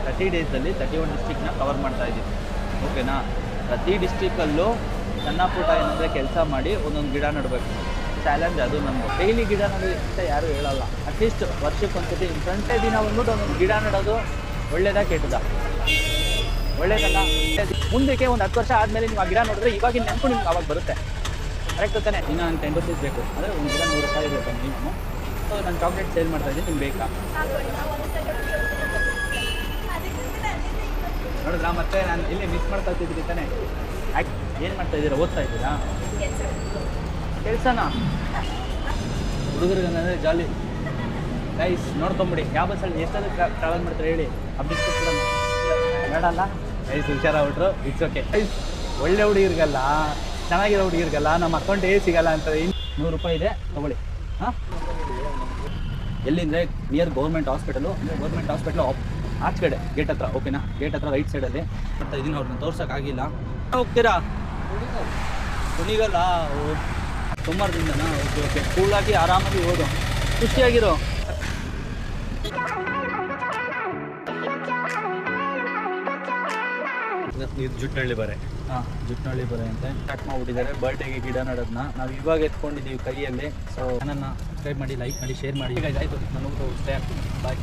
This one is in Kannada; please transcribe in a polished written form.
30 ಡೇಸಲ್ಲಿ 31 ಡಿಸ್ಟ್ರಿಕ್ನ ಕವರ್ ಮಾಡ್ತಾ ಇದ್ದೀವಿ. ಓಕೆನಾ? ಪ್ರತಿ ಡಿಸ್ಟ್ರಿಕ್ಕಲ್ಲೂ ಸಣ್ಣ ಪುಟ್ಟ ಏನಂದರೆ ಕೆಲಸ ಮಾಡಿ ಒಂದೊಂದು ಗಿಡ ನೆಡಬೇಕು. ಚಾಲೆಂಜ್ ಅದು ನಮ್ಮದು. ಡೈಲಿ ಗಿಡ ನೆಡಿ ಅಂತ ಯಾರೂ ಹೇಳಲ್ಲ. ಅಟ್ಲೀಸ್ಟ್ ವರ್ಷಕ್ಕೊಂದ್ಸತಿ ಸಂತೆ ದಿನ ಬಂದ್ಬಿಟ್ಟು ಒಂದೊಂದು ಗಿಡ ನೆಡೋದು ಒಳ್ಳೇದಾ ಕೆಟ್ಟದ? ಒಳ್ಳೇದಲ್ಲ. ಮುಂದಕ್ಕೆ ಒಂದು 10 ವರ್ಷ ಆದಮೇಲೆ ನೀವು ಆ ಗಿಡ ನೋಡಿದ್ರೆ ಇವಾಗಿನ ನೆನಪು ನಿಮ್ಗೆ ಅವಾಗ ಬರುತ್ತೆ. ಕರೆಕ್ಟ್ ತಾನೆ? ಇನ್ನು ನಾನು 10 ರುಪೀಸ್ ಬೇಕು ಅಂದರೆ ಒಂದು ಗಿಡ 100 ರೂಪಾಯಿ ಬೇಕು ಮಿನಿಮಮ್. ಸೊ ನಾನು ಚಾಕ್ಲೇಟ್ ಸೇಲ್ ಮಾಡ್ತಾ ಇದ್ದೀನಿ, ನಿಮ್ಗೆ ಬೇಕಾ? ನೋಡಿದ್ರಾ? ಮತ್ತೆ ನಾನು ಇಲ್ಲಿ ಮಿಸ್ ಮಾಡ್ತಾ ಇದ್ದಿದ್ರಿ ತಾನೆ. ಏನು ಮಾಡ್ತಾ ಇದ್ದೀರಾ? ಓದ್ತಾ ಇದ್ದೀರಾ? ಕೆಲಸನಾ? ಹುಡುಗರಿಗಂದ್ರೆ ಜಾಲಿ. ಗೈಸ್ ನೋಡ್ಕೊಂಬಿಡಿ, ಯಾವ ಬಸ್ಸಲ್ಲಿ ಎಷ್ಟಾದ್ರೂ ಟ್ರಾವೆಲ್ ಮಾಡ್ತಾರೆ ಹೇಳಿ. ಅಪ್ಡೇಟ್ ಕೂಡ ಬೇಡಲ್ಲ ಗೈಸ್, ಹುಷಾರಾಗ್ಬಿಟ್ರು. It's okay guys. ಒಳ್ಳೆ ಹುಡುಗಿರ್ಗಲ್ಲ, ಚೆನ್ನಾಗಿರೋ ಹುಡುಗಿರ್ಗಲ್ಲ ನಮ್ಮ ಅಕೌಂಟೇ ಸಿಗಲ್ಲ ಅಂತ 100 ರೂಪಾಯಿ ಇದೆ, ತೊಗೊಳ್ಳಿ. ಹಾಂ, ಎಲ್ಲಿಂದರೆ near government hospital. Government hospital ಆಚೆ ಕಡೆ ಗೇಟ್ ಹತ್ರ. ಓಕೆನಾ? ಗೇಟ್ ಹತ್ರ ರೈಟ್ ಸೈಡಲ್ಲಿ ಬರ್ತಾ ಇದ್ದೀನಿ. ಅವ್ರನ್ನ ತೋರ್ಸೋಕ್ಕಾಗಿಲ್ಲ. ಹೋಗ್ತೀರಾ? ಕುಣಿಗಲ್ಲ ಸುಮಾರದಿಂದನಾ? Okay okay. ಕೂಲಾಗಿ ಆರಾಮಾಗಿ ಓದು, ಖುಷಿಯಾಗಿರೋ. ಜುಟ್ನಳ್ಳಿ ಬರೆ. ಹಾಂ, ಜುಟ್ನಳ್ಳಿ ಬರೆ ಅಂತ ಸ್ಟಾರ್ಟ್ ಮಾಡಿಬಿಟ್ಟಿದ್ದಾರೆ ಬರ್ಡೇಗೆ ಗಿಡ ನೆಡೋದನ್ನ. ನಾವು ಇವಾಗ ಎತ್ಕೊಂಡಿದ್ದೀವಿ ಕೈಯಲ್ಲಿ. ಸೊ ನನ್ನನ್ನು ಸಬ್ಸ್ಕ್ರೈಬ್ ಮಾಡಿ, ಲೈಕ್ ಮಾಡಿ, ಶೇರ್ ಮಾಡಿ. ಆಯಿತು, ನಾನು ಸ್ಟೇ ಆಗ್ತೀನಿ. ಬಾಯ್.